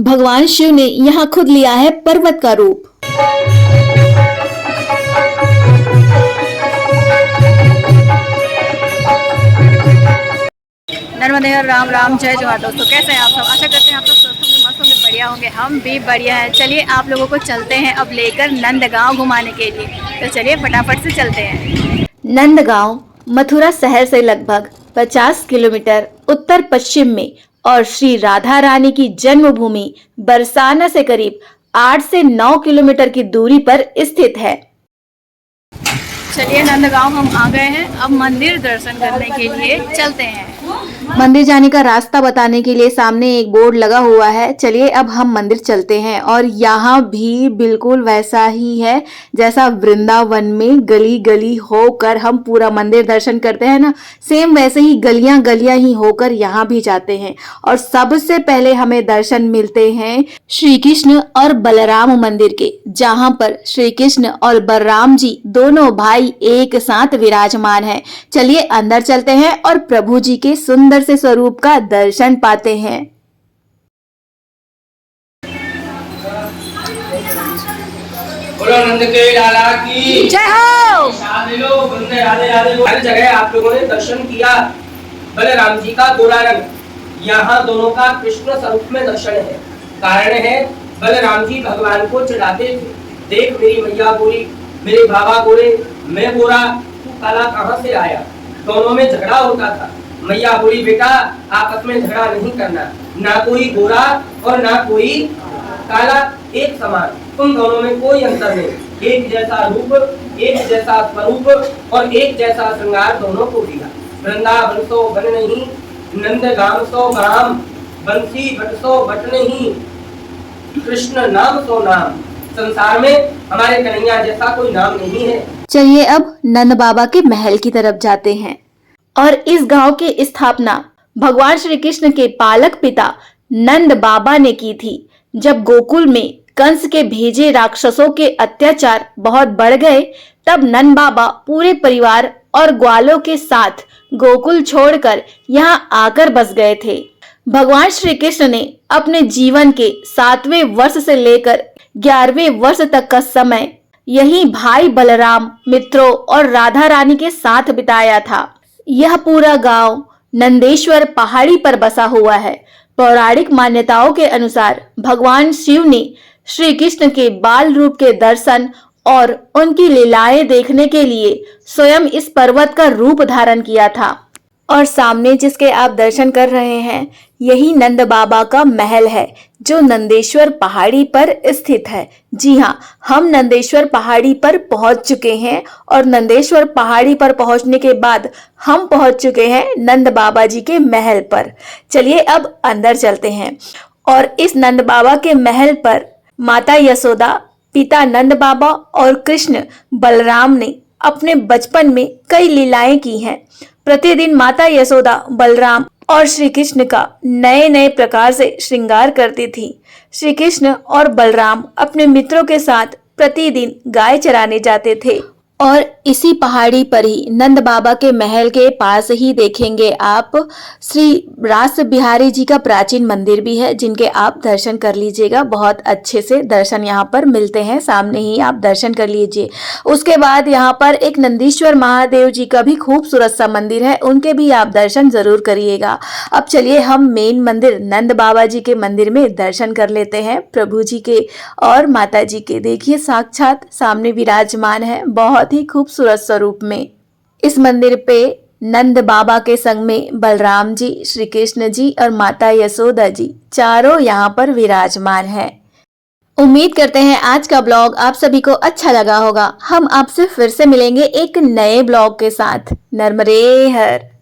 भगवान शिव ने यहाँ खुद लिया है पर्वत का रूप। नर्मदे राम राम जय जवाहर। दोस्तों कैसे हैं आप सब? आशा करते हैं आप सब स्वस्थ होंगे, मस्त होंगे, बढ़िया होंगे। हम भी बढ़िया हैं। चलिए आप लोगों को चलते हैं अब लेकर नंदगांव घुमाने के लिए। तो चलिए फटाफट से चलते हैं। नंदगांव मथुरा शहर से लगभग 50 किलोमीटर उत्तर पश्चिम में और श्री राधा रानी की जन्मभूमि बरसाना से करीब 8 से 9 किलोमीटर की दूरी पर स्थित है। चलिए नंदगांव हम आ गए हैं। अब मंदिर दर्शन करने के लिए चलते हैं। मंदिर जाने का रास्ता बताने के लिए सामने एक बोर्ड लगा हुआ है। चलिए अब हम मंदिर चलते हैं। और यहाँ भी बिल्कुल वैसा ही है जैसा वृंदावन में गली गली होकर हम पूरा मंदिर दर्शन करते हैं ना, सेम वैसे ही गलियां गलियां ही होकर यहाँ भी जाते हैं। और सबसे पहले हमें दर्शन मिलते हैं श्री कृष्ण और बलराम मंदिर के, जहाँ पर श्री कृष्ण और बलराम जी दोनों भाई एक साथ विराजमान हैं। चलिए अंदर चलते हैं और प्रभु जी के सुंदर से स्वरूप का दर्शन पाते हैं। बोलो नंद के लाला की जय हो। राधे लो, बंदे राधे राधे। हर जगह आप लोगों ने दर्शन किया बलराम जी का गोरा रंग। यहाँ दोनों का कृष्ण स्वरूप में दर्शन है। कारण है बलराम जी भगवान को चिढ़ाते थे, देख मेरी मैया गोरी, मेरे बाबा गोरे, मैं गोरा, तू काला कहाँ से आया। दोनों में झगड़ा होता था। मैया बोली बेटा आपस में झगड़ा नहीं करना, ना कोई गोरा और ना कोई काला, एक समान, तुम दोनों में कोई अंतर नहीं। एक जैसा रूप, एक जैसा स्वरूप और एक जैसा श्रृंगार दोनों को दिया। वृंदावन सो बन नहीं, नंदगाम सो गाम, बंसी बट सो बट नहीं, कृष्ण नाम सो नाम। संसार में हमारे कन्हैया जैसा कोई नाम नहीं है। चलिए अब नंद बाबा के महल की तरफ जाते हैं। और इस गांव की स्थापना भगवान श्री कृष्ण के पालक पिता नंद बाबा ने की थी। जब गोकुल में कंस के भेजे राक्षसों के अत्याचार बहुत बढ़ गए, तब नंद बाबा पूरे परिवार और ग्वालों के साथ गोकुल छोड़कर यहाँ आकर बस गए थे। भगवान श्री कृष्ण ने अपने जीवन के 7वें वर्ष से लेकर 11वें वर्ष तक का समय यही भाई बलराम, मित्रों और राधा रानी के साथ बिताया था। यह पूरा गांव नंदेश्वर पहाड़ी पर बसा हुआ है। पौराणिक मान्यताओं के अनुसार भगवान शिव ने श्री कृष्ण के बाल रूप के दर्शन और उनकी लीलाएं देखने के लिए स्वयं इस पर्वत का रूप धारण किया था। और सामने जिसके आप दर्शन कर रहे हैं, यही नंद बाबा का महल है जो नंदेश्वर पहाड़ी पर स्थित है। जी हाँ, हम नंदेश्वर पहाड़ी पर पहुंच चुके हैं और नंदेश्वर पहाड़ी पर पहुंचने के बाद हम पहुंच चुके हैं नंद बाबा जी के महल पर। चलिए अब अंदर चलते हैं। और इस नंद बाबा के महल पर माता यशोदा, पिता नंद बाबा और कृष्ण बलराम ने अपने बचपन में कई लीलाएं की हैं। प्रतिदिन माता यशोदा बलराम और श्री कृष्ण का नए नए प्रकार से श्रृंगार करती थी। श्री कृष्ण और बलराम अपने मित्रों के साथ प्रतिदिन गाय चराने जाते थे। और इसी पहाड़ी पर ही नंद बाबा के महल के पास ही देखेंगे आप श्री रास बिहारी जी का प्राचीन मंदिर भी है, जिनके आप दर्शन कर लीजिएगा। बहुत अच्छे से दर्शन यहाँ पर मिलते हैं, सामने ही आप दर्शन कर लीजिए। उसके बाद यहाँ पर एक नंदीश्वर महादेव जी का भी खूबसूरत सा मंदिर है, उनके भी आप दर्शन जरूर करिएगा। अब चलिए हम मेन मंदिर नंद बाबा जी के मंदिर में दर्शन कर लेते हैं, प्रभु जी के और माता जी के। देखिए साक्षात सामने विराजमान है बहुत ही खूबसूरत स्वरूप में। इस मंदिर पे नंद बाबा के संग में बलराम जी, श्री कृष्ण जी और माता यशोदा जी चारों यहाँ पर विराजमान हैं। उम्मीद करते हैं आज का ब्लॉग आप सभी को अच्छा लगा होगा। हम आपसे फिर से मिलेंगे एक नए ब्लॉग के साथ। नर्मदे हर।